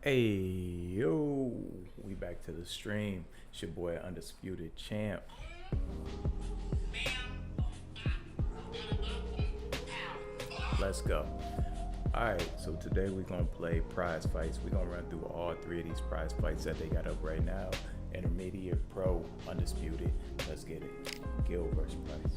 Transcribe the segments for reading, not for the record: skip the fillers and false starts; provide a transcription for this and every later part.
Hey, yo, we back to the stream. It's your boy Undisputed Champ. Let's go. Alright, so today we're going to play prize fights. We're going to run through all three of these prize fights that they got up right now. Intermediate, pro, undisputed. Let's get it. Gil versus Price.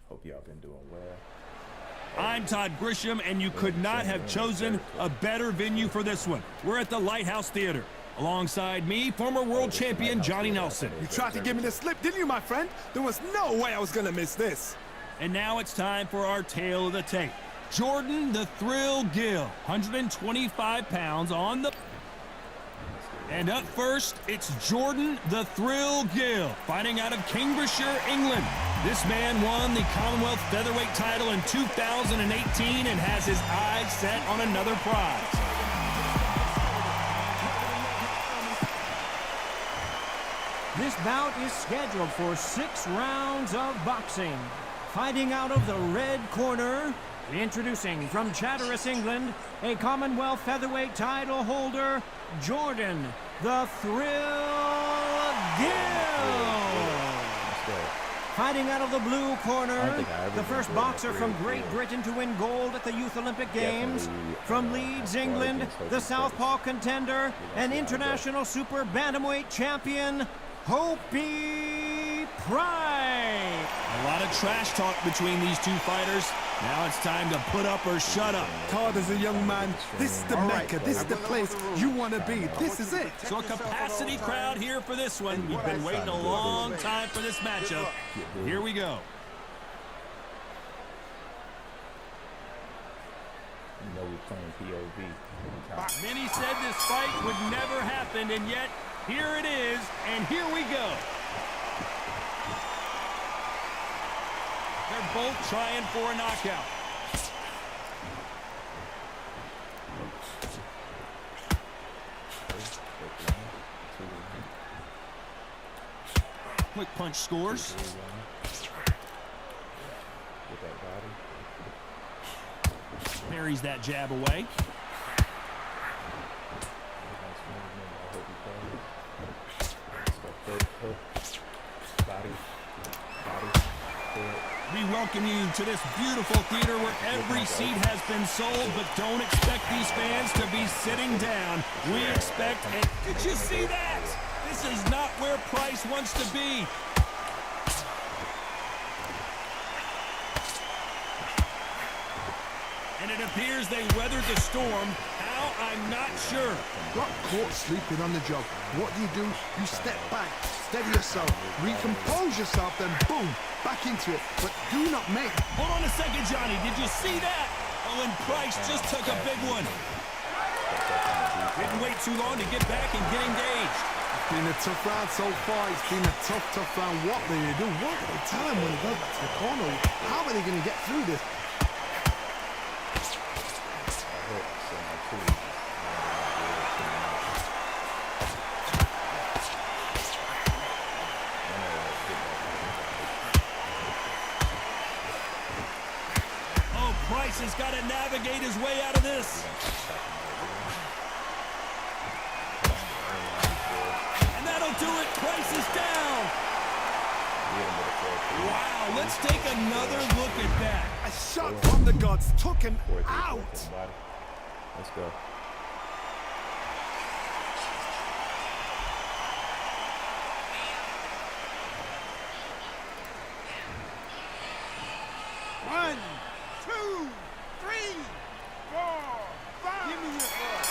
Hope y'all been doing well. I'm Todd Grisham, and you could not have chosen a better venue for this one. We're at the Lighthouse Theater. Alongside me, former world champion Johnny Nelson. You tried to give me the slip, didn't you, my friend? There was no way I was gonna miss this. And now it's time for our tale of the tape. Jordan the Thrill Gill, 125 pounds on the... And up first, it's Jordan the Thrill Gill, fighting out of Cambridgeshire, England. This man won the Commonwealth Featherweight title in 2018 and has his eyes set on another prize. This bout is scheduled for 6 rounds of boxing. Fighting out of the red corner, introducing from Chatteris, England, a Commonwealth Featherweight title holder, Jordan the Thrill Gill. Fighting out of the blue corner, the first boxer from Great Britain to win gold at the Youth Olympic Games. From Leeds, England, the southpaw contender and international super bantamweight champion, Hopi Price. A lot of trash talk between these two fighters. Now it's time to put up or shut up. Todd, as a young man, this is the Mecca, this is the place you want to be, this is it. So a capacity crowd here for this one. We've been waiting a long time for this matchup. Here we go. You know we're playing POV. Many said this fight would never happen, and yet here it is, and here we go. They're both trying for a knockout. Quick punch scores. Parries that jab away. We welcome you to this beautiful theater where every seat has been sold, but don't expect these fans to be sitting down. We expect, and did you see that? This is not where Price wants to be. And it appears they weathered the storm. How? I'm not sure. Got caught sleeping on the job. What do? You step back, steady yourself, recompose yourself, then boom, back into it. But do not make... Hold on a second, Johnny. Did you see that? Oh, and Price just took a big one. Didn't wait too long to get back and get engaged. It's been a tough round so far. It's been a tough round. What do they do? What do they tell him when he goes back to the corner? How are they going to get through this? Price has got to navigate his way out of this. And that'll do it. Price is down. Wow, let's take another look at that. A shot from the gods took him out. Let's go. One, 2, 3, 4, 5. Give me your ball.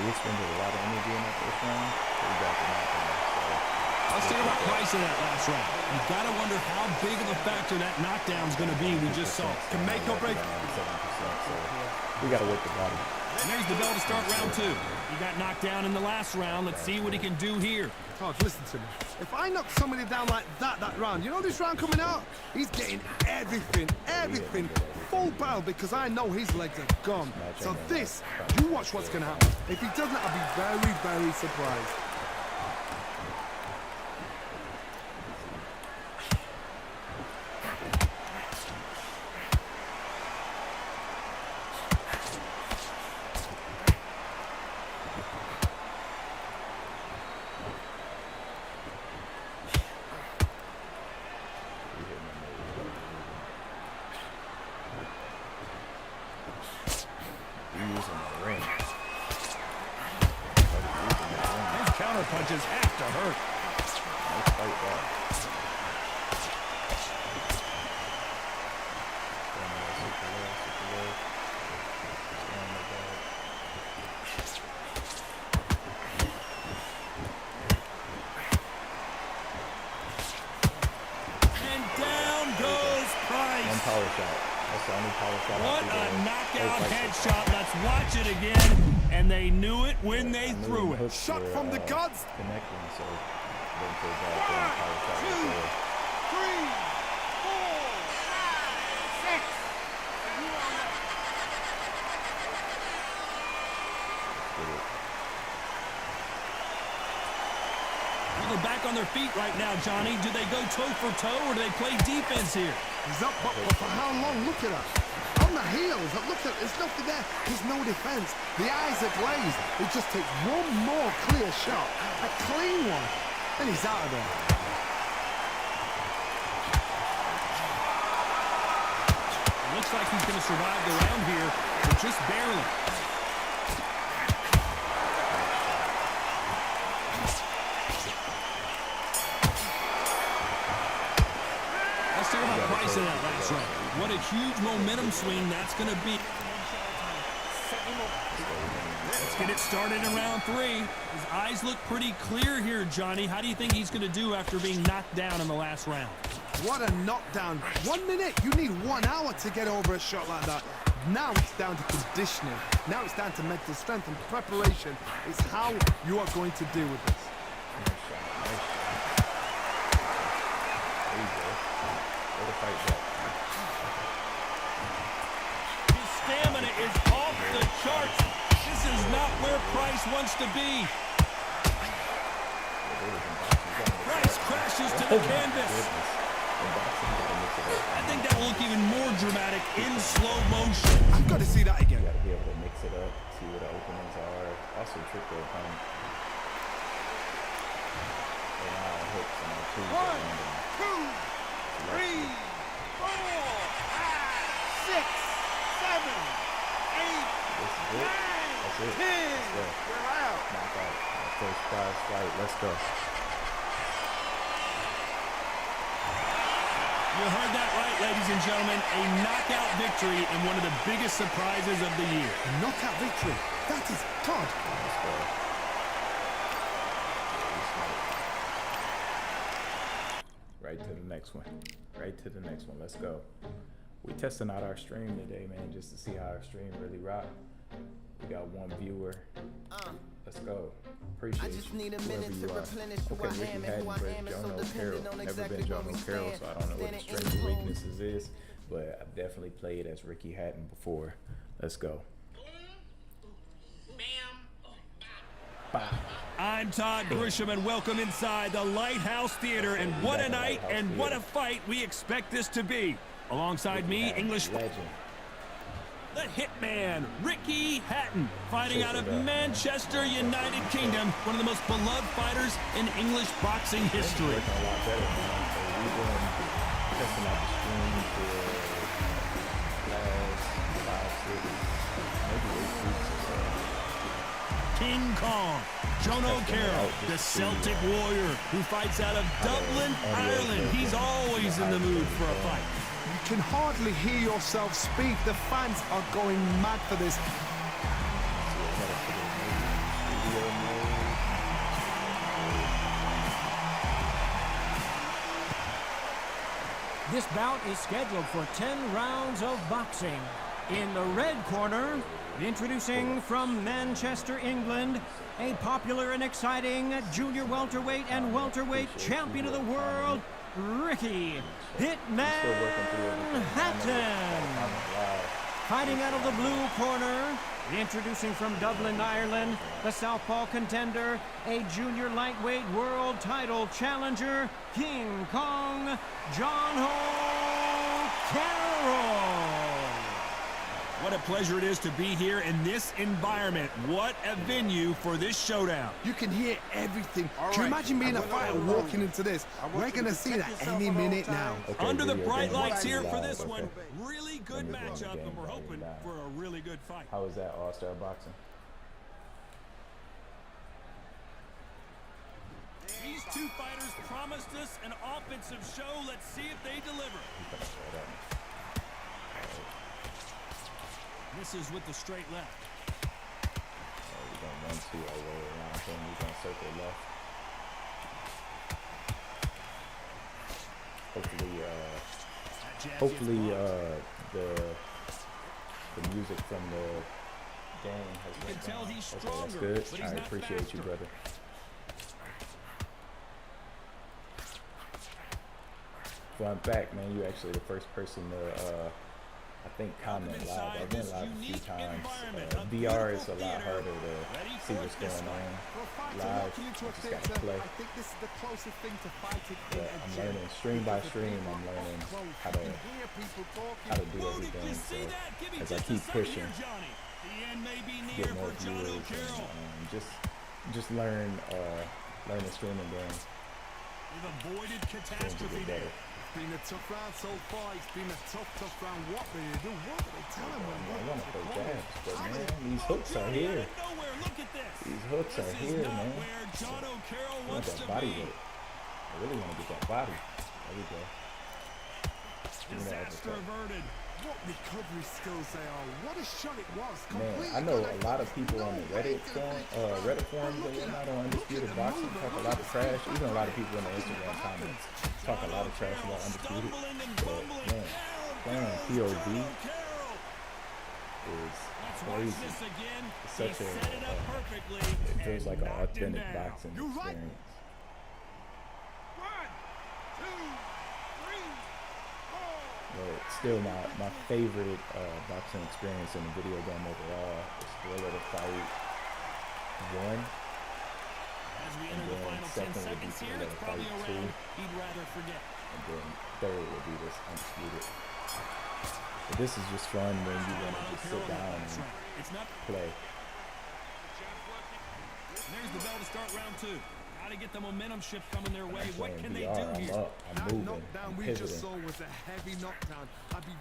We spent a lot of energy in that first round. We got the knockout. Let's talk about Price in that last round. You've got to wonder how big of a factor that knockdown's going to be. We just saw. Can make or break. 7%, so we got to work the body. And there's the bell to start round 2. He got knocked down in the last round. Let's see what he can do here. Todd, listen to me. If I knock somebody down like that round, you know this round coming out? He's getting everything, full barrel, because I know his legs are gone. So this, you watch what's going to happen. If he doesn't, I'll be very, very surprised. counter punches have to hurt. Nice fight back. And down goes Price. One power shot. That's the only power shot. What a knockout headshot. Let's watch it again. And they knew it when they threw it. Shot from the gods. Connecting, so then for that power shot. 2, 3, 4, 5, 6. Well, they're back on their feet right now, Johnny. Do they go toe for toe or do they play defense here? He's up, but for how long? Look at that. On the heels, look at, there's nothing there. There's no defense. The eyes are glazed. It just takes one more clear shot, a clean one, and he's out of there. Looks like he's going to survive the round here, but just barely. Let's talk about Price in that last round. What a huge momentum swing that's going to be. Let's get it started in round 3. His eyes look pretty clear here, Johnny. How do you think he's going to do after being knocked down in the last round? What a knockdown. 1 minute, you need 1 hour to get over a shot like that. Now it's down to conditioning. Now it's down to mental strength and preparation. It's how you are going to deal with this. His stamina is off the charts. This is not where Price wants to be. Price crashes to the canvas. I think that will look even more dramatic in slow motion. I've got to see that again. You got to be able to mix it up, see where the openings are. Also trick the opponent. And now hooks and now twos. 1, 2, 3, 4, 5, 6, 7, 8, 9, 10. We're out. Knockout. First prize fight. Let's go. You heard that right, ladies and gentlemen. A knockout victory and one of the biggest surprises of the year. A knockout victory. That is God. Let's go. Right to the next one. Right to the next one. Let's go. We testing out our stream today, man, just to see how our stream really rock. We got 1 viewer. Let's go. Appreciate you, whoever you are. Okay, Ricky Hatton, but Jono Carroll. Never been Jono Carroll, so I don't know what his strengths and weaknesses is, but I've definitely played as Ricky Hatton before. Let's go. I'm Todd Grisham, and welcome inside the Lighthouse Theater. And what a night and what a fight we expect this to be. Alongside me, English legend. The Hitman, Ricky Hatton, fighting out of Manchester, United Kingdom, one of the most beloved fighters in English boxing history. We've been testing out the stream for last 5, 6, maybe 8 weeks or so. King Kong, Jono Carroll, the Celtic Warrior, who fights out of Dublin, Ireland. He's always in the mood for a fight. You can hardly hear yourself speak. The fans are going mad for this. This bout is scheduled for 10 rounds of boxing. In the red corner, introducing from Manchester, England, a popular and exciting junior welterweight and welterweight champion of the world, Ricky Hitman Hatton. Fighting out of the blue corner, introducing from Dublin, Ireland, the southpaw contender, a junior lightweight world title challenger, King Kong, John Ho Carroll. What a pleasure it is to be here in this environment. What a venue for this showdown. You can hear everything. Can you imagine being a fighter walking into this? We're going to see that any minute now. Okay, Under the video bright game. lights here for Live, this okay. one. Really good Let me go matchup, in the and we're game hoping live. for a really good fight. How is that All-Star Boxing? two fighters promised us an offensive show. Let's see if they deliver. Misses with the straight left. We're going 1-2 all the way around him. We're going to circle left. Hopefully, the music from the game has went down. Okay, that's good. I appreciate you, brother. Well, I'm back, man. You actually the first person to, I think, comment live. I've been live a few times. VR is a lot harder to see what's going on live. You just gotta play. But I'm learning stream by stream. I'm learning how to do everything. So as I keep pushing, get more viewers, and just learn the streaming game. We've avoided catastrophe there. It's been a tough round so far. It's been a tough round. What do they do? What do they tell him? I want to throw jabs, but man, these hooks are here. These hooks are here, man. I want that body weight. I really want to get that body. There we go. Disaster averted. What recovery skills they are. What a shot it was. Man, I know a lot of people on the Reddit forums and whatnot on Undisputed Boxing talk a lot of trash. Even a lot of people in the Instagram comments talk a lot of trash about Undisputed. But man, playing POV is crazy. It's such a, it feels like an authentic boxing experience. But still, my favorite boxing experience in the video game overall is Thrill of the Fight 1. And then second would be Thrill of the Fight 2. And then third would be this Undisputed. But this is just fun when you want to just sit down and play. There's the bell to start round 2. To get the momentum shift coming their way. What can they do here? I'm moving. Knockdown we just saw was a heavy knockdown. I'd be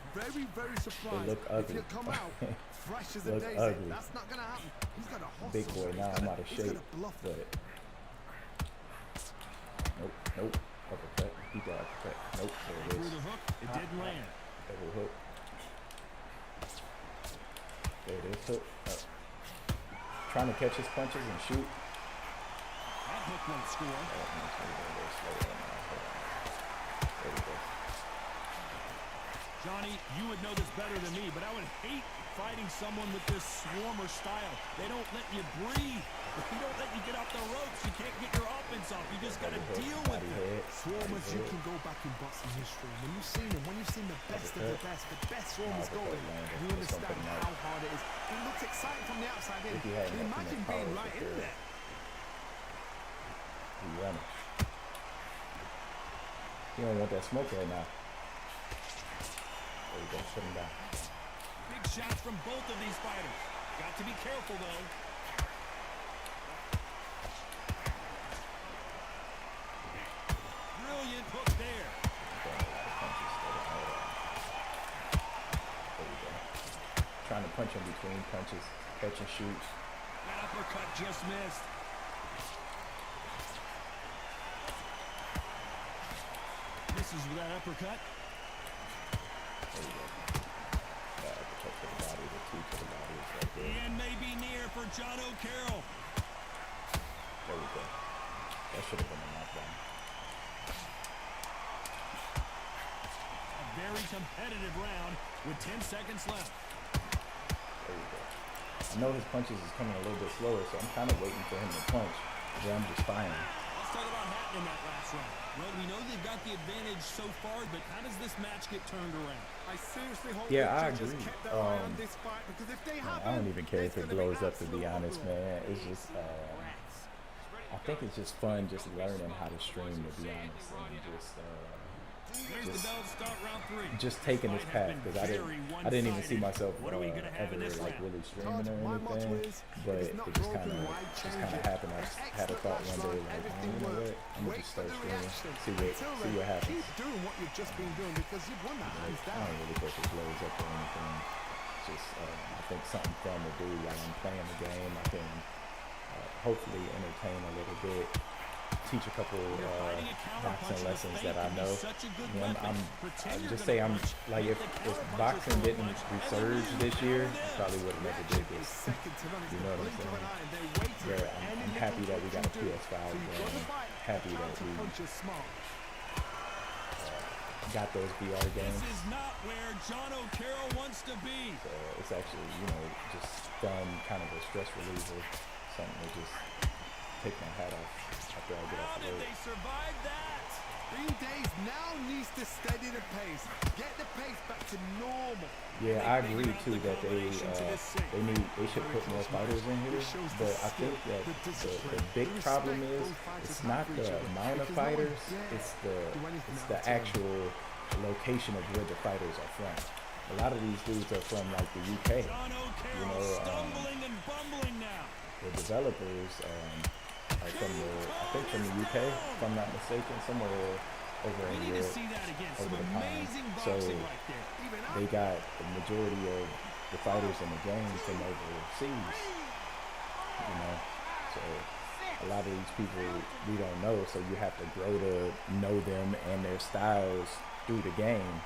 very surprised if he'll come out fresh as a daisy. That's not gonna happen. He's got a hustle. Big boy, now I'm out of shape. But nope. Uppercut. He got uppercut. Nope. There it is. Through the hook. It didn't land. Double hook. There it is. Hook. Trying to catch his punches and shoot. That hook won't score. There we go. Johnny, you would know this better than me, but I would hate fighting someone with this swarmer style. They don't let you breathe. They don't let you get off the ropes. You can't get your offense off. You just got to deal with it. Swarmers, you can go back in boxing history. When you've seen them, when you've seen the best of the best swarmers go in, you understand how hard it is. It looks exciting from the outside in. Can you imagine being right in there? He running. He don't want that smoke right now. There we go, put him down. Big shots from both of these fighters. Got to be careful though. Brilliant hook there. There we go. Trying to punch in between punches, catch and shoot. That uppercut just missed. Misses with that uppercut. There we go. That uppercut to the body, the two to the body is right there. The end may be near for John O'Carroll. There we go. That should have been a knockdown. A very competitive round with 10 seconds left. There we go. I know his punches is coming a little bit slower, so I'm kind of waiting for him to punch. But I'm just firing. Let's talk about Hatton in that last round. Well, we know they've got the advantage so far, but how does this match get turned around? I seriously hope I agree. kept their eye on this fight, because if they I don't even care if it blows up, to be honest, man. It's just, I think it's just fun just learning how to stream, to be honest, and just taking this path, because I didn't even see myself ever like really streaming or anything, but it just kind of happened. I just had a thought one day, like, you know what, I'm gonna just start streaming, see what happens. Keep doing what you've just been doing, because you've won that hands I down. don't really think it blows up or anything. It's just I think something fun to do while I'm playing the game. I can hopefully entertain a little bit. teach a couple boxing lessons that I know. I just say I'm like if boxing didn't resurge this year, I probably would have never did this. You know what I'm saying? Where I'm happy that we got a PS5 game. Happy that we got those VR games. This is not where John O'Carroll wants to be. So it's actually, you know, just fun, kind of a stress reliever, something to just take my hat off after I get off the road. They survived that. Green Days now needs to steady the pace, get the pace back to normal. Yeah, I agree too that they should put more fighters in here, but I think that the big problem is it's not the amount of fighters, it's the actual location of where the fighters are from. A lot of these dudes are from like the UK. You know, the developers are from the UK, if I'm not mistaken, somewhere over in Europe, over the pond. So they got the majority of the fighters in the game from overseas, you know. So a lot of these people we don't know, so you have to grow to know them and their styles through the game,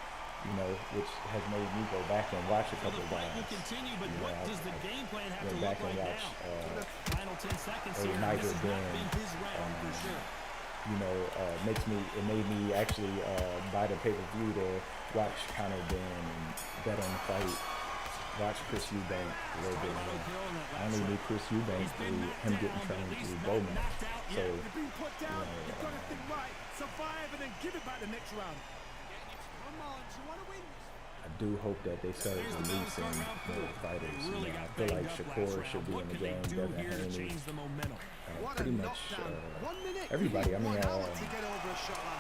you know, which has made me go back and watch a couple of guys. You know, I went back and watched Nigel Ben. You know, it made me actually buy the pay-per-view to watch Conor Ben and bet on the fight. Watch Chris Eubank a little bit more. I only knew Chris Eubank through him getting trained through Bowman. So, you know, survive and then give it back the next round. I do hope that they start releasing more fighters. You know, I feel like Shakur should be in the game, Devin Haney, pretty much everybody. I mean,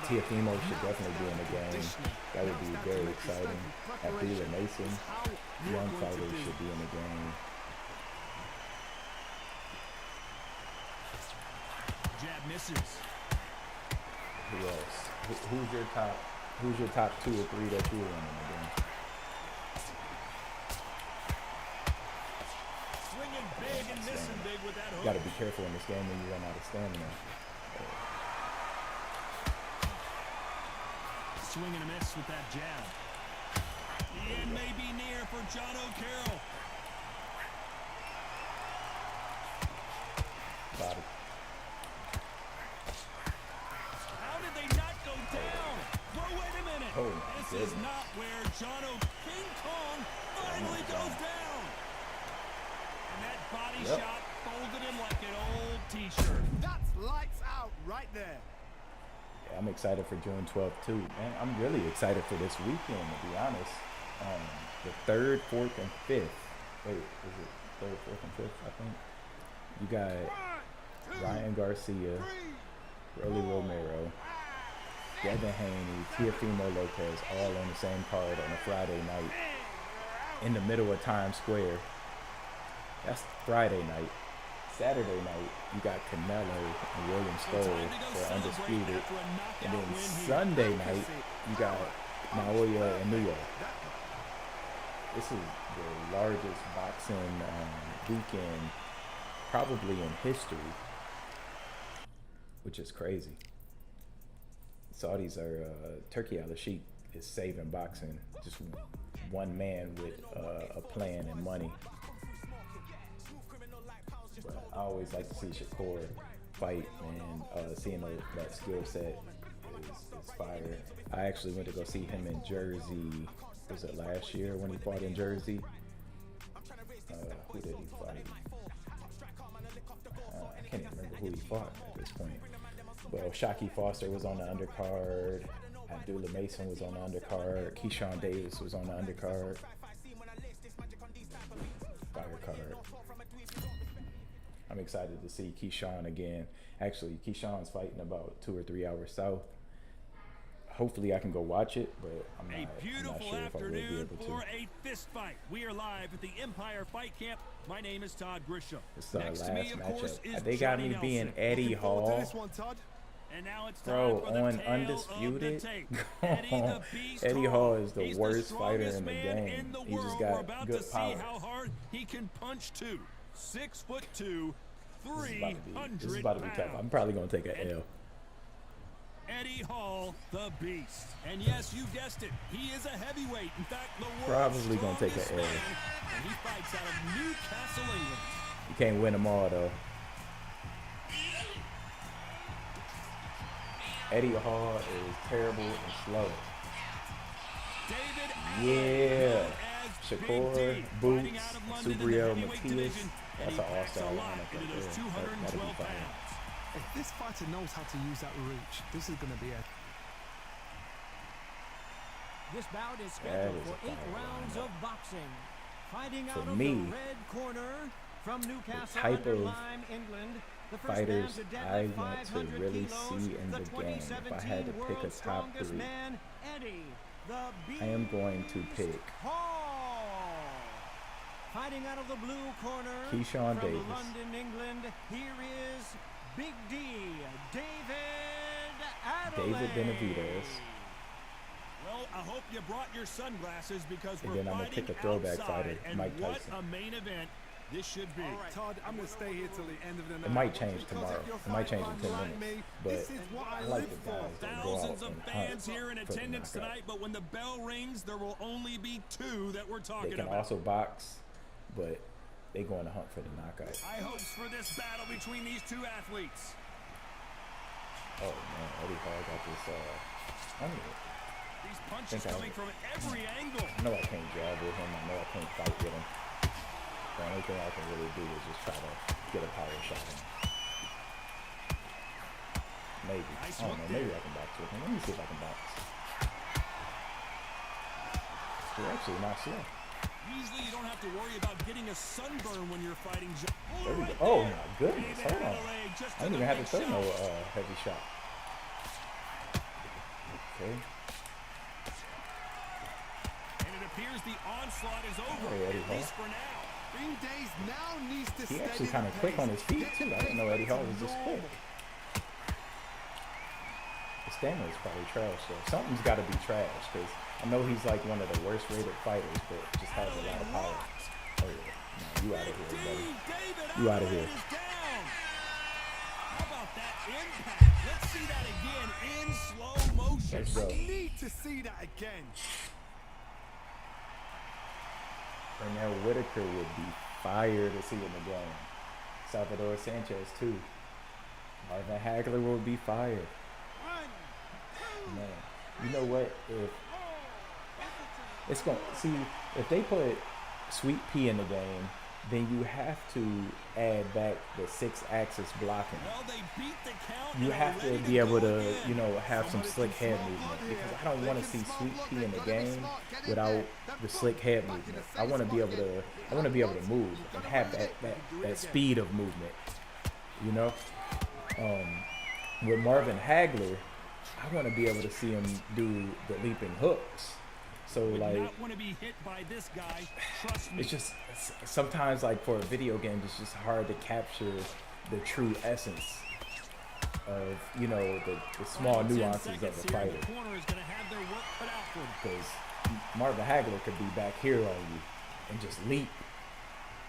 Teofimo should definitely be in the game. That would be very exciting. Abdullah Mason, young fighters should be in the game. Jab misses. Who else? Who's your top 2 or 3 that you were in the game? Swinging big and missing big with that hook. You got to be careful in this game when you run out of stamina. Swing and a miss with that jab. The end may be near for John O'Carroll. Body. How did they not go down? Well, wait a minute. Oh, this is not where John King Kong finally goes down. And that body shot folded him like an old t-shirt. That's lights out right there. Yeah, I'm excited for June 12th too, man. I'm really excited for this weekend, to be honest. The 3rd, 4th, and 5th. Wait, is it 3rd, 4th, and 5th? I think. You got Ryan Garcia, Rolly Romero, Devin Haney, Teofimo Lopez, all on the same card on a Friday night in the middle of Times Square. That's Friday night. Saturday night, you got Canelo and William Stoll for Undisputed. And then Sunday night, you got Naoya and New York. This is the largest boxing weekend probably in history, which is crazy. Saudis are, Turkey al-Sheikh is saving boxing. Just one man with a plan and money. But I always like to see Shakur fight, and seeing that skill set is fire. I actually went to go see him in Jersey. Was it last year when he fought in Jersey? Who did he fight? I can't even remember who he fought at this point. Well, Shockey Foster was on the undercard. Abdullah Mason was on the undercard. Keyshawn Davis was on the undercard. Fire card. I'm excited to see Keyshawn again. Actually, Keyshawn's fighting about 2 or 3 hours south. Hopefully I can go watch it, but I'm not sure if I will be able to. For a fist fight. We are live at the Empire Fight Camp. My name is Todd Grisham. It's the last matchup. They got me being Eddie Hall. And now it's Bro, on Undisputed, Eddie Hall is the worst fighter in the game. He just got good power. How hard he can punch too. 6'2", 300 This is about to be tough. I'm probably gonna take an L. Eddie Hall, the Beast. And yes, you guessed it, he is a heavyweight. In fact, the world's Probably gonna take strongest an L. man, and he fights out of Newcastle, England. You can't win them all though. Eddie Hall is terrible and slow. Yeah. Shakur, Boots, Subriel, Matias. That's an all-star lineup right there. That'll be fine. If this fighter knows how to use that reach, this is going to be it. This bout is That scheduled is a for 8 fire rounds lineup. of boxing. Fighting For out of me, the red corner from Newcastle type under of Lyme, England. The first fighters man to I deadlift want to 500 really kilos, see in the the game. If I 2017 had to pick a world's top strongest 3, man, Eddie, the Beast I am going to pick Hall. Fighting out of the blue corner Keyshawn from Davis. London, England, here is Big D, David Adelaide. David Benavidez. Well, I hope you brought your sunglasses because And we're then I'm gonna fighting pick a throwback outside, fighter, and Mike what Tyson. a main event this should be. All right, Todd, I'm going to stay here till the end of the night. It might change Because tomorrow. if you're It might change in 10 like minutes. me, But this is what I I like live the for. guys that go Thousands out of and fans hunt here in for the attendance knockout. tonight, but when the bell rings, there will only be 2 that we're They talking can about. also box, but they going to hunt for the knockout. High hopes for this battle between these 2 athletes. Oh man, Eddie Hall got this. I These punches think I- coming from every angle. know I can't jab with him. I know I can't fight with him. The only thing I can really do is just try to get a power shot in. Maybe. Nice I don't hook know. Maybe there. I can box with him. Let me see if I can box. You're actually not slow. Usually you don't have to worry about getting a sunburn when you're fighting. There we go. Oh my goodness. Hold on. I didn't even have to throw no heavy shot. Okay. And it appears the onslaught is over, Hey, Eddie at Hall. least for now. Bing Days now needs to He steady actually the kind of quick pace. on his feet Get too. the I didn't know pace Eddie Hall was back to this quick. normal. His stamina is probably trash though. Something's got to be trash because I know he's like one of the worst rated fighters, but just has a lot of power. Oh yeah, no, you out of here, buddy. You outta here. How about that impact? Let's see that again in slow motion. Let's go. I need to see that again. Pernell Whitaker would be fire to see in the game. Salvador Sanchez too. Marvin Hagler would be fire. Man, you know what? If it's going see if they put Sweet Pea in the game, then you have to add back the 6-axis blocking. Well, they beat the count. You and have are to ready be able go to, again. you know, have some slick head movement because I don't want to see Sweet Pea in the game without the slick head movement. I want to be able to move and have that speed of movement. You know, with Marvin Hagler, I want to be able to see him do the leaping hooks. So Would like, not want to be hit by this guy. Trust me. it's just sometimes like for a video game, it's just hard to capture the true essence of, you know, the small 10 nuances seconds of the here. fighter. The corner is going to have their work cut out for them. Because Marvin Hagler could be back here on you and just leap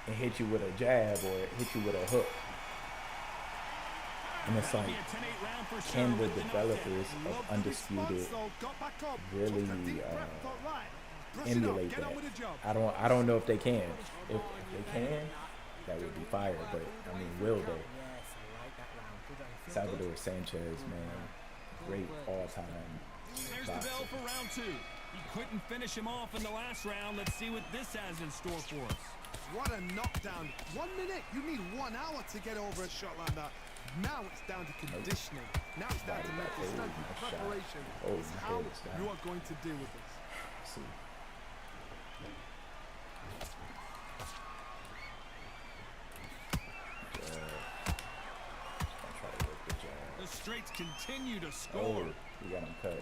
and hit you with a jab or hit you with a hook. And it's like, Be a 10-8 round for sure can the with the developers of Love the Undisputed response, though. Got back up. really Took the deep breath, thought, right, brush it up, emulate get that? on with the job. I don't know if they can. If they can, that would be fire. But I mean, will they? Salvador Sanchez, man, great all-time There's the bell boxer. for round 2. He couldn't finish him off in the last round. Let's see what this has in store for us. What a knockdown. 1 minute. You need 1 hour to get over a shot like that. Now it's down to conditioning. Now it's down to mental strength and preparation. Oh, It's my how head is down. you are going to deal with this. See. I'll try to work the jab. The straights continue to Oh, score. we got him cut.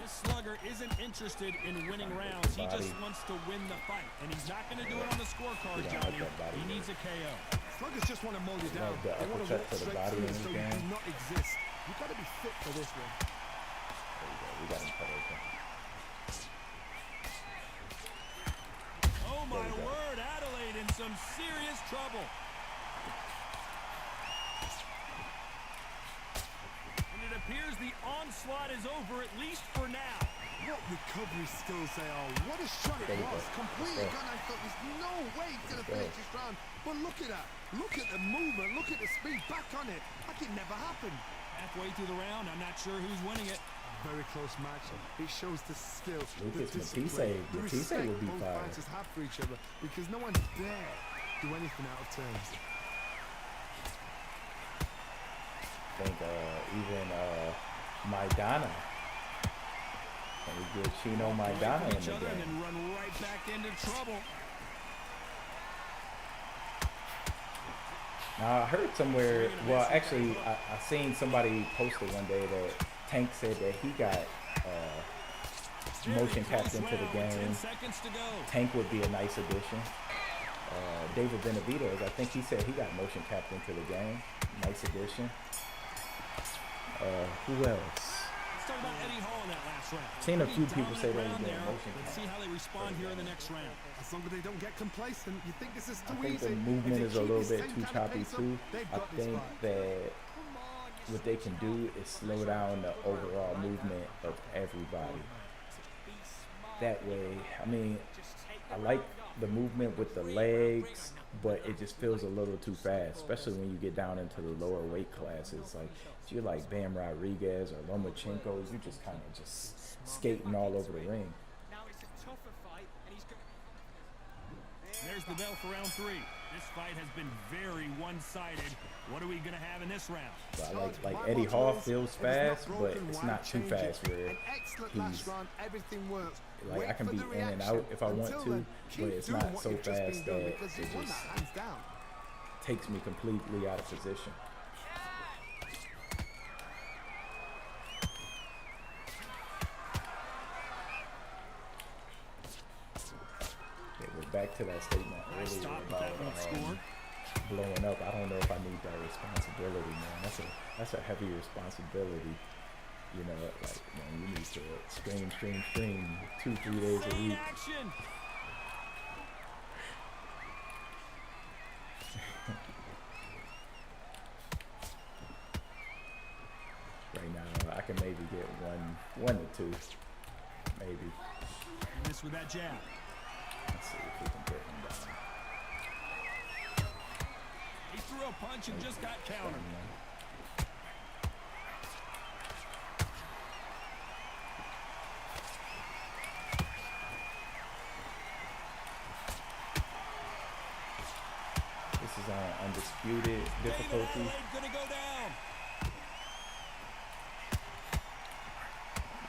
This slugger isn't interested in winning rounds. He just Body. wants to win the fight. And he's not going to do it on the scorecard, Yeah, I like Johnny. that body He there. needs a KO. Sluggers just want to mow you down. Love the They want to uppercut walk to the straight body through in you so this you game. do not exist. You've got to be fit for this one. There we go. We got him cut open. Oh, my There we go. word. Adelaide in some serious trouble. onslaught is over, at least for now. What recovery skills they are. What a shot it was. Completely gone. I thought there's no way he's going to finish this round. But look at that. Look at the movement. Look at the speed back on it. Like it never happened. Halfway through the round, I'm not sure who's winning it. Very close match. It shows the skill, Lucas the discipline, the respect would be both fire. fighters have for each other because no one dare do anything out of terms. I think even Maidana. Can we get Chino Maidana in each the other and game? then run right back into trouble. Now I heard somewhere, well actually I seen somebody posted one day that Tank said that he got motion capped into the game. 10 seconds to go. Tank would be a nice addition. David Benavidez, I think he said he got motion capped into the game. Nice addition. Who else? Let's talk about Eddie Hall in that last round. Seen a few Pretty people say they dominant were round getting there. motion Let's see capped. how they respond here in the next round. As long as they don't get complacent, you think this is too I think easy. the movement If is they a keep little this bit same too kind of choppy pace up, too. they've I got this think fight. that what they can do is slow down the overall movement of everybody. That way, I mean, I like the movement with the legs, but it just feels a little too fast, especially when you get down into the lower weight classes. Like, if you're like Bam Rodriguez or Lomachenko, you're just kind of just skating all over the ring. There's the bell for round 3. This fight has been very one-sided. What are we going to have in this round? So I like Eddie Hall feels fast, but it's not too fast where he's like I can be in and out if I want to, but it's not so fast that it just takes me completely out of position. Okay, we're back to that statement Nice earlier stop with about that one scored. blowing up. I don't know if I need that responsibility, man. That's a heavy responsibility. You know, like, man, you need to stream 2-3 days a week. Action. Right now, I can maybe get one to two, maybe. Miss with that jab. Let's see if we can put him down. He threw a punch and just got countered. This is on undisputed difficulty. Gonna go down.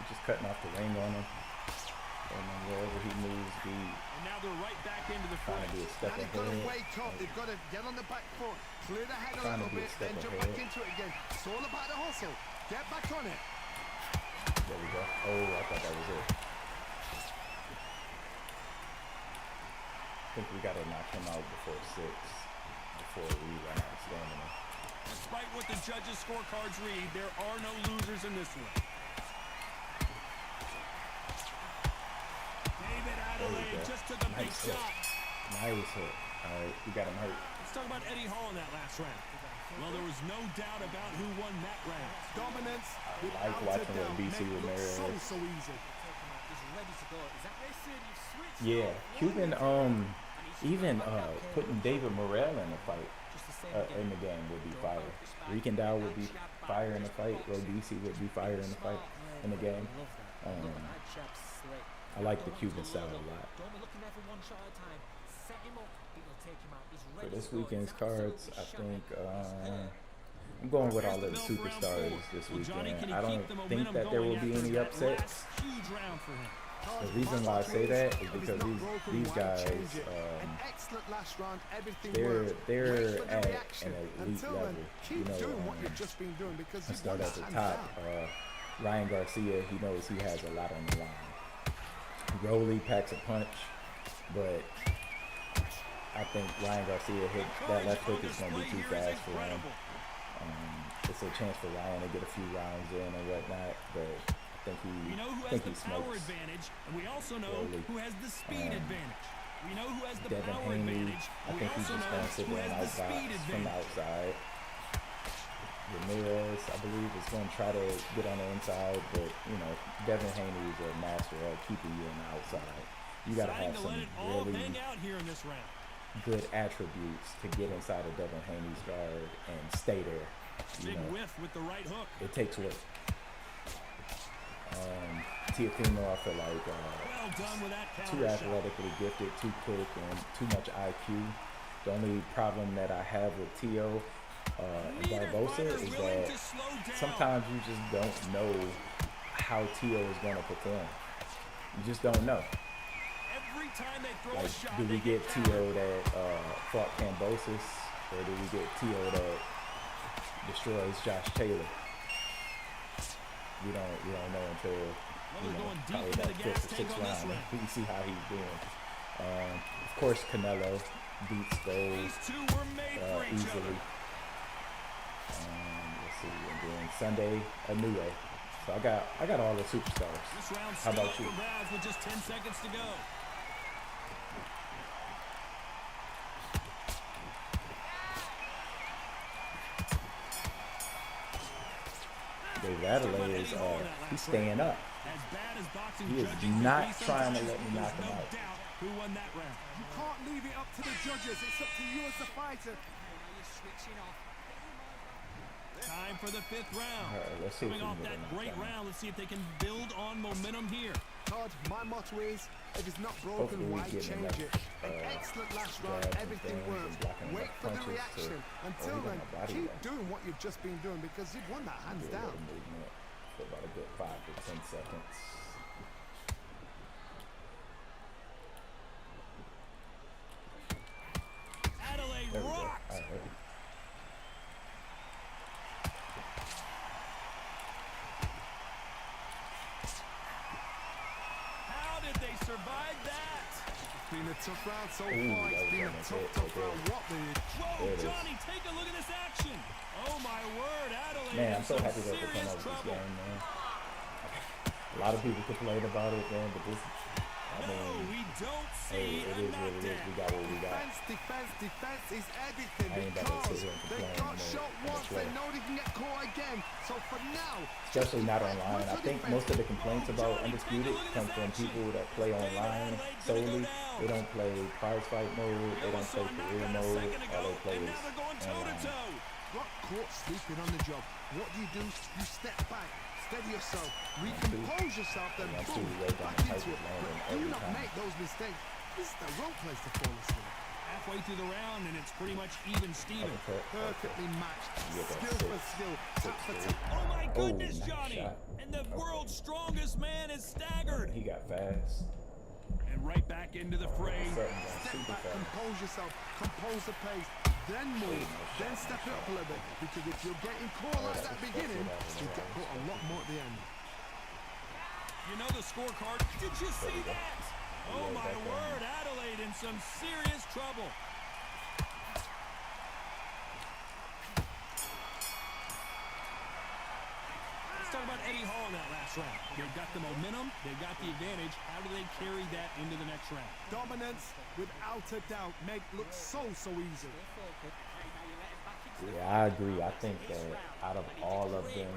Just cutting off the ring on him. And then wherever he moves, And now they're right back into the trying to fray. be a step They've got to ahead. wake up. They've got to get on the back foot, clear the head a Trying to little be a bit, step then jump ahead. back into it again. It's all about the hustle. Get back on it. There we go. Oh, I thought that was it. I think we got to knock him out before 6, before we run out of stamina. Despite what the judges' scorecards read, there are no losers in this one. David Adelaide just took a big Nice hit. shot. Nice hit. All right, we got him hurt. Let's talk about Eddie Hall in that last round. Well, there was no doubt about who won that round. Dominance. I like watching what BC Ramirez. So easy. Yeah, Cuban, even putting David Morrell in the fight, in the game would be fire. Ricandow would be fire in the fight. Rodisi would be fire in the fight, in the game. I like the Cuban style a lot. For this weekend's cards, I think I'm going with all of the superstars this weekend. I don't think that there will be any upsets. Huge round for him. The reason why I say that is because these guys, they're at an elite level. You know, let's start at the top. Ryan Garcia, he knows he has a lot on the line. Rolly packs a punch, but I think Ryan Garcia hit that left hook is going to be too fast for him. It's a chance for Ryan to get a few rounds in and whatnot, but I think We know who has the power advantage, and we also know who has the speed advantage. We know who has the Devin power Haney, advantage, I and we think he's also just know going to sit who there and has the speed outbox from the advantage. outside. Ramirez, I believe, is going to try to get on the inside, but you know, Devin Haney is a master at keeping you on the outside. You got to have some really good attributes to get inside of Devin Haney's guard and stay there. You know, whiff with the right hook. it takes work. Teofimo, I feel like Well done with that too counter shot. athletically gifted, too quick, and too much IQ. The only problem that I have with Tio and Barbosa is that sometimes you just don't know how Tio is going to perform. You just don't know. Every time they throw a Like, shot, do we get Tio that fought Kambosos, or do we get Tio that destroys Josh Taylor? We don't know until, you know, probably that 5th or 6th round. We can see how he's doing. Of course, Canelo beats those easily. Let's see, and then Sunday, Inoue. So I got all the superstars. How about you? With just 10 seconds to go. David Adelaide is he's staying up. As bad as boxing He is judging not can be trying to sometimes, let me knock him there's no out. doubt who won that round. You can't leave it up to the judges. It's up to you as the fighter. Time for the 5th round. All right, let's see if we Coming can off get that a great knockdown. round, let's see if they can build on momentum here. Todd, my motto is, if it's not broken, Hopefully we why get change enough, it? An excellent last round, jabs and everything things and works. blocking Wait enough for the punches to- reaction. Oh, Until he got then, my body keep there. doing what you've just been doing because you've won that hands Do a down. little movement for about a good 5 to 10 seconds. Adelaide There we go. rocked. All right. How did they survive that? It's been a tough round so Ooh, far. It's that been a was tough it. round. What the... Whoa, There it is. Johnny, take a look at this action. Oh my word, Adelaide Man, in I'm so some happy that they serious came out with this trouble. game, man. A lot of people complain about it, man, but this, I No, mean, we don't hey, see it a is what it is. We knockdown. got what we got. Defense is everything I ain't about to because sit here and they complain, got man. shot I'm a once, they player. know they can get caught again. So for now, Especially not online. I What's the think defense? most of the complaints about Undisputed come from people that play online solely. They don't play Prizefight mode. They don't play career mode. All they play And is now they're going online. toe-to-toe. got caught sleeping on the job. What do? You step back, steady yourself, recompose yourself, then Yeah, I'm boom, too late down back the pipe into it. with landing But do every not time. make those mistakes. This is the wrong place to fall asleep. Halfway through the round, and it's pretty much even Steven. Uppercut. Perfectly matched, Yeah, that's skill for six. skill, tap for 6-3. tap. Oh my goodness, nice Johnny! shot. And the world's strongest man is staggered. He got fast. And right back into the fray. Sutton got Step super back, fast. compose yourself, compose the pace, then move, then step it up a little bit. Because if you're getting caught like that beginning, you'll get caught a lot more at the end. You know the scorecard. Did you see that? Oh my word, Adelaide in some serious trouble. Let's talk about Eddie Hall in that last round. They've got the momentum, they've got the advantage. How do they carry that into the next round? Dominance, without a doubt, make look so easy. Yeah, I agree. I think that out of all of them,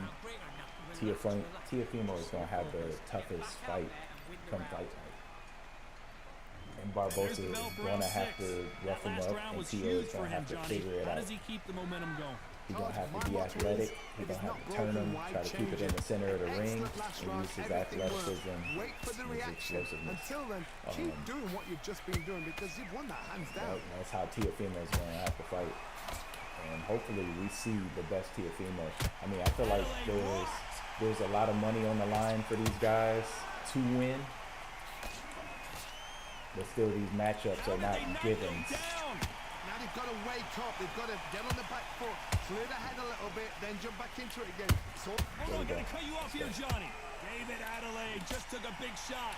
Teofimo is going to have the toughest fight come fight night. And Barbosa is going to have to rough him up, and Tio is going to have to figure it How out. does he keep the momentum going? He's going to have to be athletic. He's going to have to turn him, try to keep it in the center of the ring, and use his athleticism, Wait for the his reaction. explosiveness. Until then, keep doing what you've just been doing because you've won that hands down. That's how Teofimo is going to have to fight. And hopefully we see the best Teofimo. I mean, I feel like there's a lot of money on the line for these guys to win. But still, these matchups are not givens. Now they've got to wake up. They've got to get on the back foot, clear the head a little bit, then jump back into it again. So, Hold on, gonna cut you off here, Johnny. David Adelaide just took a big shot.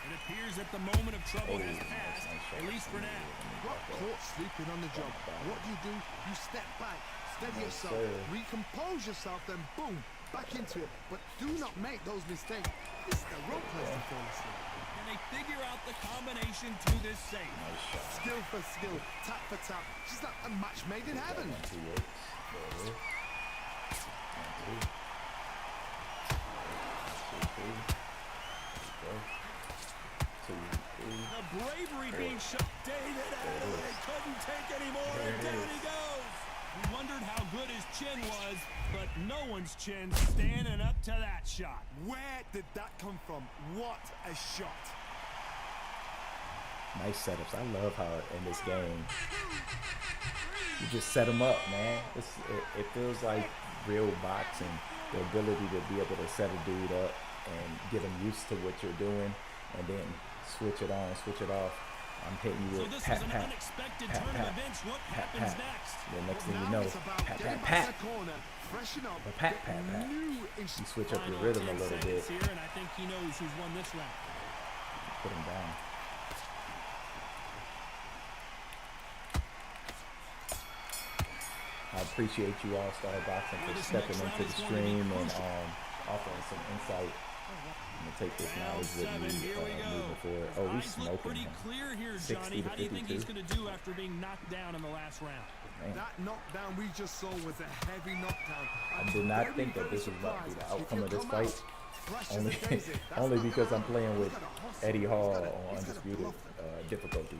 It appears that the moment of trouble has passed, at least for now. got caught sleeping on the job. What do? You step back, steady yourself, sir. recompose yourself, then boom, back into it, but do not make those mistakes. This is the wrong place to fall asleep. Can they figure out the combination to this save? Nice shot. Skill for skill, tap for tap. She's like a match made in heaven. 1, 2, 8. There it is. 1, 2. 2, 3. 2, 3. The bravery being shot. David Adelaide couldn't take any more, and down he goes. We wondered how good his chin was, but no one's chin standing up to that shot. Where did that come from? What a shot. Nice setups. I love how in this game you just set them up, man. It feels like real boxing. The ability to be able to set a dude up and get him used to what you're doing, and then switch it on, switch it off. I'm hitting you with So this pat, is an pat, unexpected pat, turn pat, of events. What pat, happens pat. next? The next thing you Now know, it's about pat, getting pat, back pat. to the corner, freshen up, But pat, pat, get pat. new You switch up your Final rhythm a 10 little bit. seconds here, and I think he knows who's won this round. Put him down. I appreciate you all Star Boxing for stepping into the stream and offering some insight. I'm gonna take this knowledge with me moving forward. Oh, we Eyes look smoking pretty him. clear here, 60 Johnny. to How do you think he's 52. going to do after being knocked down in the last round? Man, That knockdown we just saw was a heavy knockdown. I did not think that this was about to be the outcome of this fight. Only because I'm playing with Eddie Hall on Undisputed difficulty.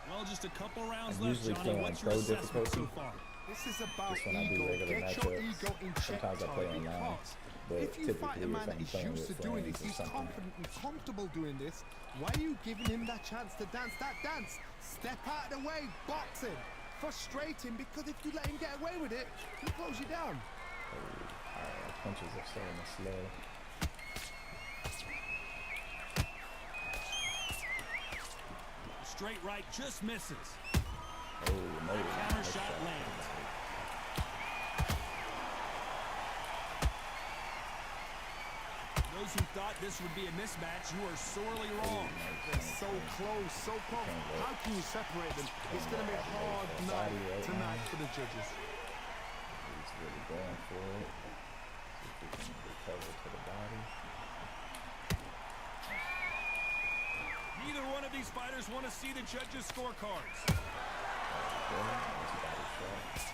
Well, just a couple rounds I'm left, usually Johnny. playing What's on your pro assessment so difficulty. far? This is about Just when I do ego. regular Get your matchups, ego in check, sometimes I play Tony, online. because But if you fight typically, a if man I'm that is playing used to with doing friends this, or he's something, confident and comfortable doing this. Why are you giving him that chance to dance that dance? Step out of the way, boxing. Frustrating because if you let him get away with it, he'll close you down. our punches are starting to slow. Straight right just misses. Oh, no. Counter Nice shot shot. lands. Those who thought this would be a mismatch, you are sorely wrong. They're so close, so close. How can you separate them? It's going to be a hard night tonight for the judges. He's really going for it. See if we can recover to the body. Neither one of these fighters want to see the judges' scorecards. Okay, nice body shot.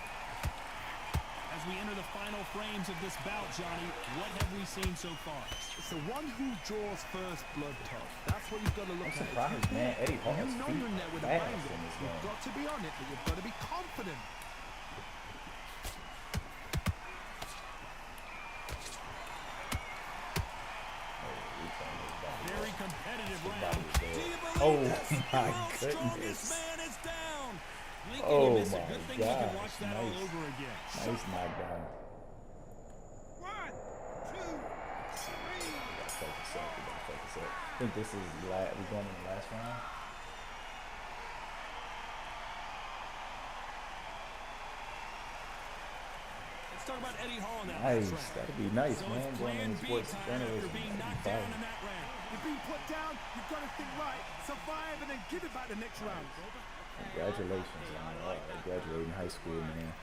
As we enter the final frames of this bout, Johnny, what have we seen so far? It's the one who draws first blood, Todd. That's what you've got to look I'm at. surprised, man. Eddie Hall's You know feet you're in there with a fast banger. in this You've game. got to be on it, but you've got to be confident. Very competitive His round. body is Do dead. you believe Oh this? my The world's strongest goodness. man is down. Lincoln, Oh you missed it. my Good thing we can gosh, watch that all nice. over again. Nice knockdown. 1, 2, 3. We gotta focus up. We gotta focus up. I think this is we going in the last round. Let's talk about Eddie Hall in that Nice. last round. That'd be nice, So man. it's Going plan in B sports time after journalism. being That'd knocked be down fire. in that round. You've been put down, you've got to think right, survive, and then give it back the next round. Congratulations on graduating high school, man.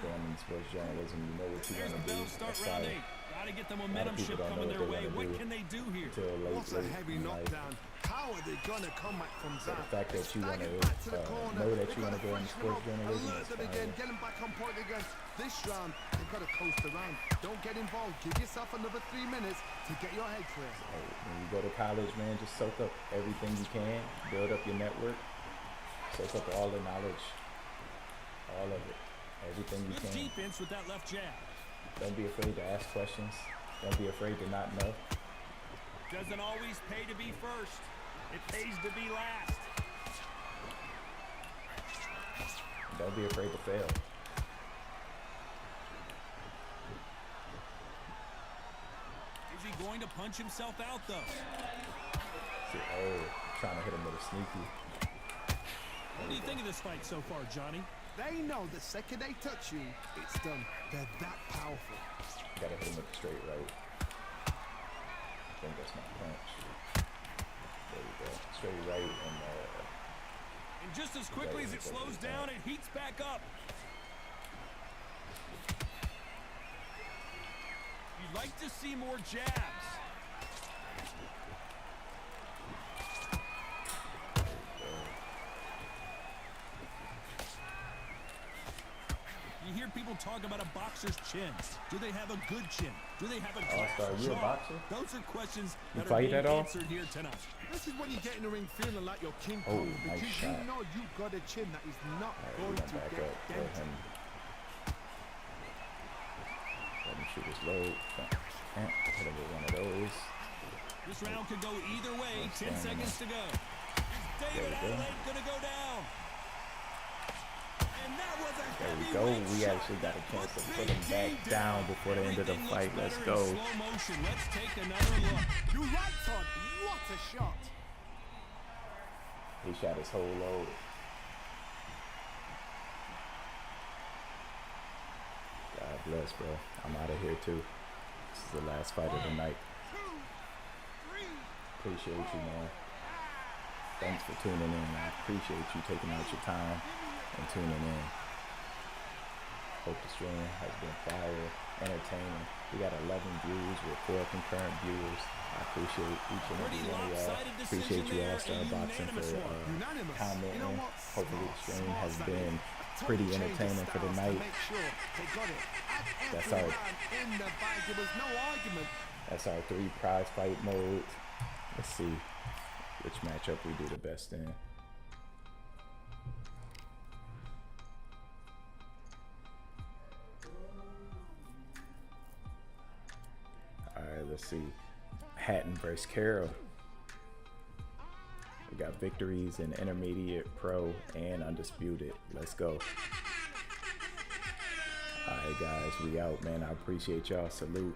Going in sports journalism, you know what you There's want the to do. bell start That's round solid. 8. Got to get the A lot momentum of people shift don't know coming what their they way. want to What do can they do here? until What a late heavy in life. knockdown. How are they going to come back from So that? the fact that you want to Stagger back to the corner. know that you They've want to gotta go into freshen sports up, journalism alert is them again, fine. get them back on point again. This round, they've got to coast around. Don't get involved. Give yourself another 3 minutes to get your head clear. When you go to college, man, just soak up everything you can. Build up your network. Soak up all the knowledge. All of it. Everything you Good can. defense with that left jab. Don't be afraid to ask questions. Don't be afraid to not know. Doesn't always pay to be first. It pays to be last. Don't be afraid to fail. Is he going to punch himself out, though? See, oh, trying to hit him with a sneaky. What do you think of this fight so far, Johnny? They know the second they touch you, it's done. They're that powerful. Gotta hit him with the straight right. I think that's my punch. There we go. Straight right and And just as quickly as it slows down, it heats back up. You'd like to see more jabs. You hear people talk about a boxer's chin. Do they have a good chin? Do they have a All-Star, you a boxer? Those are questions You that are fight being at all? answered here tonight. This is when you get in the ring feeling like you're King Oh, Kong nice because shot. you know you got a chin that is not Alright, going we're to gonna back get up. Let dented. him shoot his load. Hit him with one of those. This round could go either way. Nice 10 stamina. seconds to go. Is David There we go. Adelaide gonna go down? And that was a There we heavyweight go. We shot. actually got a chance to Put put Big him back D down before the end of the Everything fight. looks Let's better in go. slow motion. Let's take another look. You're right, Todd. What a shot. He shot his whole load. God bless, bro. I'm out of here too. This is the last fight of the night. Appreciate you, man. Thanks for tuning in. I appreciate you taking out your time and tuning in. Hope the stream has been fire, entertaining. We got 11 views with 4 concurrent viewers. I appreciate each and every one of y'all. Appreciate you all, Star Boxing, for Unanimous. commenting. You know what? Hopefully the stream Smart, has Sammy. been Totally pretty changed entertaining for the styles to night. make sure they got it. At That's every our- round in the bag, there was no argument. That's our 3 prize fight modes. Let's see which matchup we do the best in. Alright, let's see. Hatton versus Carroll. We got victories in intermediate, pro, and undisputed. Let's go. Alright guys, we out, man. I appreciate y'all. Salute.